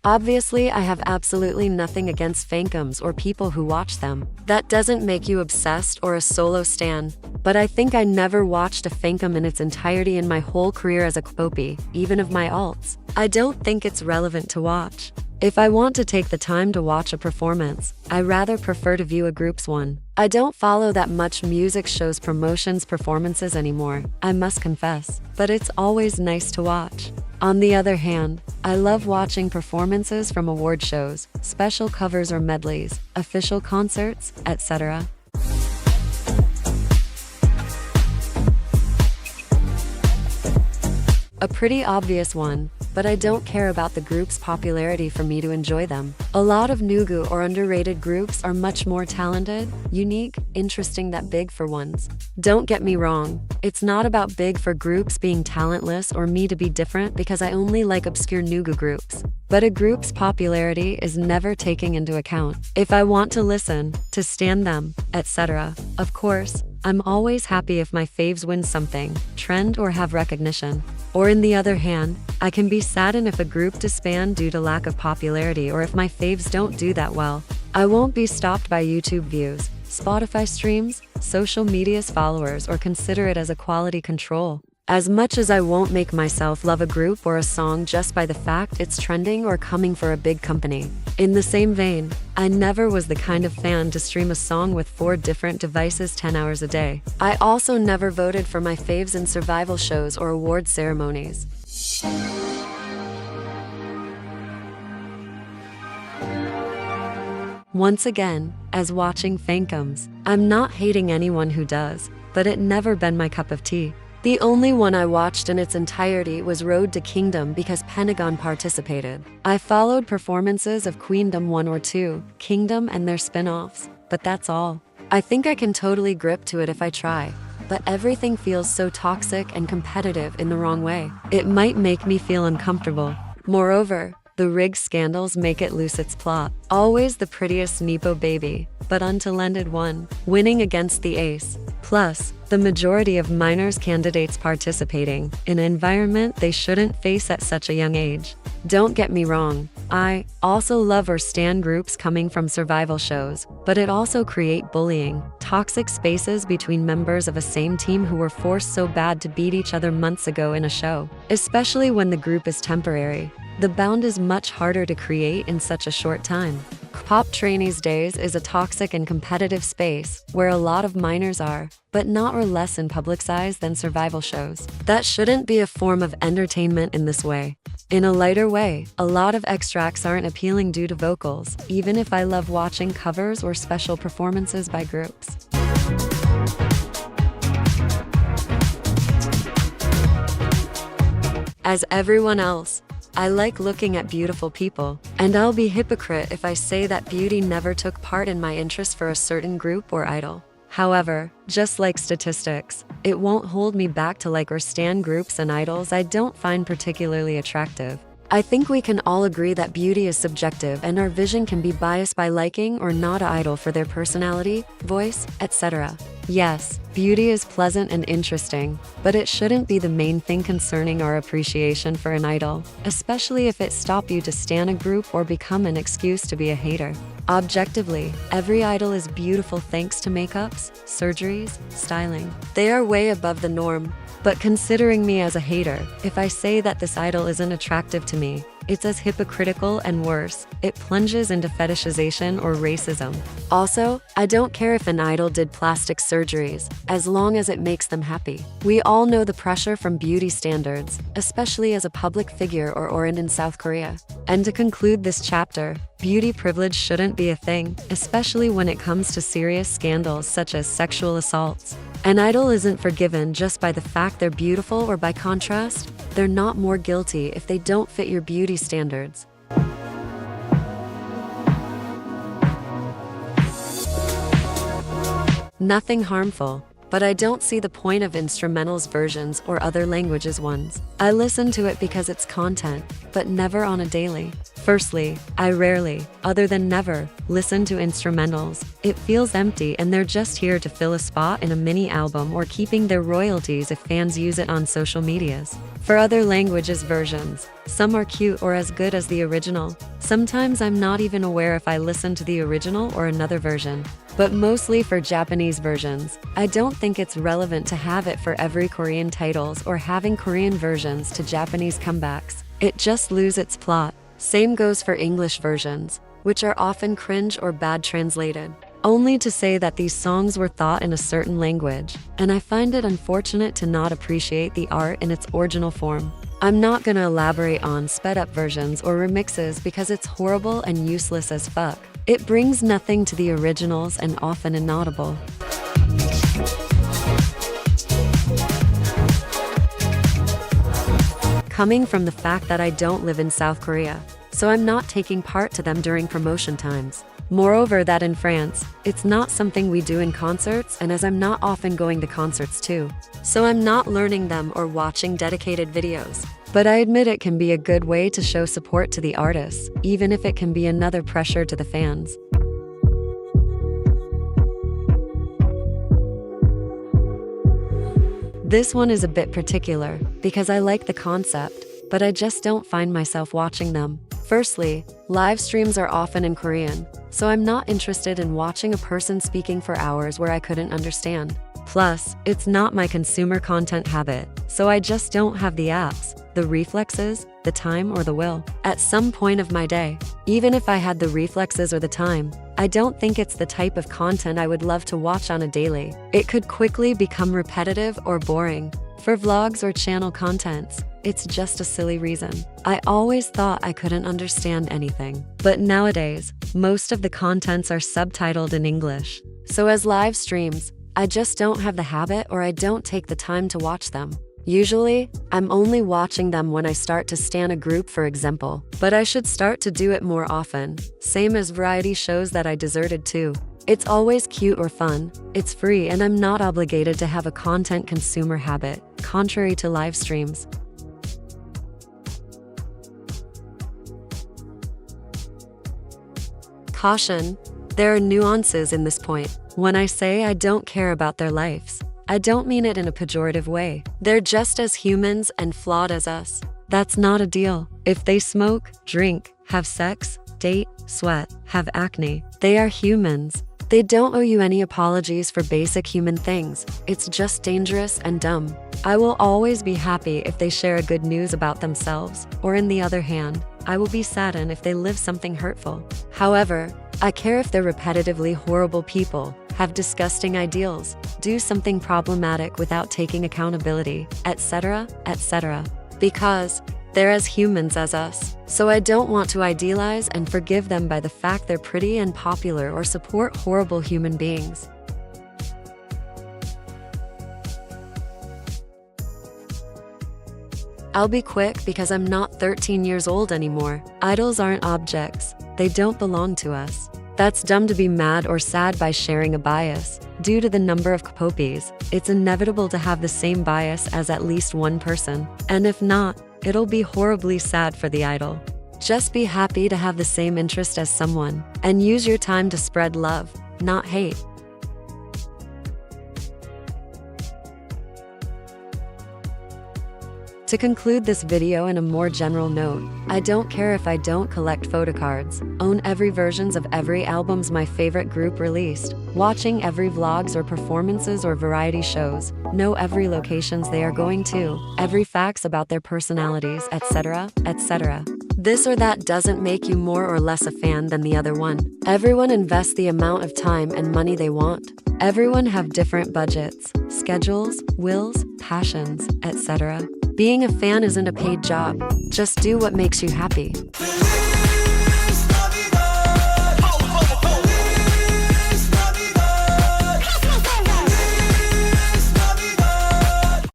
Obviously, I have absolutely nothing against fandoms or people who watch them. That doesn't make you obsessed or a solo stan. But I think I never watched a fandom in its entirety in my whole career as a K-popy, even of my alts. I don't think it's relevant to watch. If I want to take the time to watch a performance, I rather prefer to view a group's one. I don't follow that much music shows promotions performances anymore, I must confess, but it's always nice to watch. On the other hand, I love watching performances from award shows, special covers or medleys, official concerts, etc. A pretty obvious one, but I don't care about the group's popularity for me to enjoy them. A lot of nugu or underrated groups are much more talented, unique, interesting than big for ones. Don't get me wrong, it's not about big for groups being talentless or me to be different because I only like obscure nugu groups. But a group's popularity is never taking into account. If I want to listen, to stand them, etc. Of course, I'm always happy if my faves win something, trend or have recognition. Or in the other hand, I can be saddened if a group disband due to lack of popularity or if my faves don't do that well. I won't be stopped by YouTube views, Spotify streams, social media's followers or consider it as a quality control. As much as I won't make myself love a group or a song just by the fact it's trending or coming for a big company. In the same vein, I never was the kind of fan to stream a song with 4 different devices 10 hours a day. I also never voted for my faves in survival shows or award ceremonies. Once again, as watching fandoms, I'm not hating anyone who does, but it never been my cup of tea. The only one I watched in its entirety was Road to Kingdom because Pentagon participated. I followed performances of Queendom 1 or 2, Kingdom and their spin-offs, but that's all. I think I can totally grip to it if I try, but everything feels so toxic and competitive in the wrong way. It might make me feel uncomfortable. Moreover, the rig scandals make it lose its plot. Always the prettiest Nepo baby, but untalented one, winning against the ace. Plus, the majority of minors candidates participating in an environment they shouldn't face at such a young age. Don't get me wrong, I also love or stan groups coming from survival shows, but it also create bullying, toxic spaces between members of a same team who were forced so bad to beat each other months ago in a show, especially when the group is temporary. The bond is much harder to create in such a short time. K-pop trainees days is a toxic and competitive space where a lot of minors are, but not or less in public size than survival shows. That shouldn't be a form of entertainment in this way. In a lighter way, a lot of extracts aren't appealing due to vocals, even if I love watching covers or special performances by groups. As everyone else, I like looking at beautiful people, and I'll be hypocrite if I say that beauty never took part in my interest for a certain group or idol. However, just like statistics, it won't hold me back to like or stan groups and idols I don't find particularly attractive. I think we can all agree that beauty is subjective and our vision can be biased by liking or not an idol for their personality, voice, etc. Yes, beauty is pleasant and interesting, but it shouldn't be the main thing concerning our appreciation for an idol, especially if it stops you to stan a group or become an excuse to be a hater. Objectively, every idol is beautiful thanks to makeups, surgeries, styling. They are way above the norm. But considering me as a hater, if I say that this idol isn't attractive to me, it's as hypocritical and worse, it plunges into fetishization or racism. Also, I don't care if an idol did plastic surgeries, as long as it makes them happy. We all know the pressure from beauty standards, especially as a public figure or in South Korea. And to conclude this chapter, beauty privilege shouldn't be a thing, especially when it comes to serious scandals such as sexual assaults. An idol isn't forgiven just by the fact they're beautiful or by contrast, they're not more guilty if they don't fit your beauty standards. Nothing harmful, but I don't see the point of instrumentals versions or other languages ones. I listen to it because it's content, but never on a daily. Firstly, I rarely, other than never, listen to instrumentals. It feels empty and they're just here to fill a spot in a mini album or keeping their royalties if fans use it on social medias. For other languages versions, some are cute or as good as the original. Sometimes I'm not even aware if I listen to the original or another version. But mostly for Japanese versions, I don't think it's relevant to have it for every Korean titles or having Korean versions to Japanese comebacks. It just loses its plot. Same goes for English versions, which are often cringe or bad translated, only to say that these songs were thought in a certain language, and I find it unfortunate to not appreciate the art in its original form. I'm not gonna elaborate on sped-up versions or remixes because it's horrible and useless as fuck. It brings nothing to the originals and often inaudible. Coming from the fact that I don't live in South Korea, so I'm not taking part to them during promotion times. Moreover, that in France, it's not something we do in concerts, and as I'm not often going to concerts too, so I'm not learning them or watching dedicated videos. But I admit it can be a good way to show support to the artists, even if it can be another pressure to the fans. This one is a bit particular, because I like the concept, but I just don't find myself watching them. Firstly, live streams are often in Korean, so I'm not interested in watching a person speaking for hours where I couldn't understand. Plus, it's not my consumer content habit, so I just don't have the apps, the reflexes, the time, or the will. At some point of my day, even if I had the reflexes or the time, I don't think it's the type of content I would love to watch on a daily. It could quickly become repetitive or boring. For vlogs or channel contents, it's just a silly reason. I always thought I couldn't understand anything, but nowadays, most of the contents are subtitled in English. So as live streams, I just don't have the habit or I don't take the time to watch them. Usually, I'm only watching them when I start to stan a group, for example, but I should start to do it more often. Same as variety shows that I deserted to. It's always cute or fun, it's free, and I'm not obligated to have a content consumer habit, contrary to live streams. Caution: there are nuances in this point. When I say I don't care about their lives, I don't mean it in a pejorative way. They're just as humans and flawed as us. That's not a deal. If they smoke, drink, have sex, date, sweat, have acne, they are humans. They don't owe you any apologies for basic human things. It's just dangerous and dumb. I will always be happy if they share a good news about themselves, or in the other hand, I will be saddened if they live something hurtful. However, I care if they're repetitively horrible people, have disgusting ideals, do something problematic without taking accountability, etc., etc. Because they're as humans as us. So I don't want to idealize and forgive them by the fact they're pretty and popular or support horrible human beings. I'll be quick because I'm not 13 years old anymore. Idols aren't objects. They don't belong to us. That's dumb to be mad or sad by sharing a bias. Due to the number of KPOPs, it's inevitable to have the same bias as at least one person. And if not, it'll be horribly sad for the idol. Just be happy to have the same interest as someone, and use your time to spread love, not hate. To conclude this video in a more general note, I don't care if I don't collect photocards, own every versions of every album's my favorite group released, watching every vlogs or performances or variety shows, know every locations they are going to, every facts about their personalities, etc., etc. This or that doesn't make you more or less a fan than the other one. Everyone invests the amount of time and money they want. Everyone have different budgets, schedules, wills, passions, etc. Being a fan isn't a paid job. Just do what makes you happy.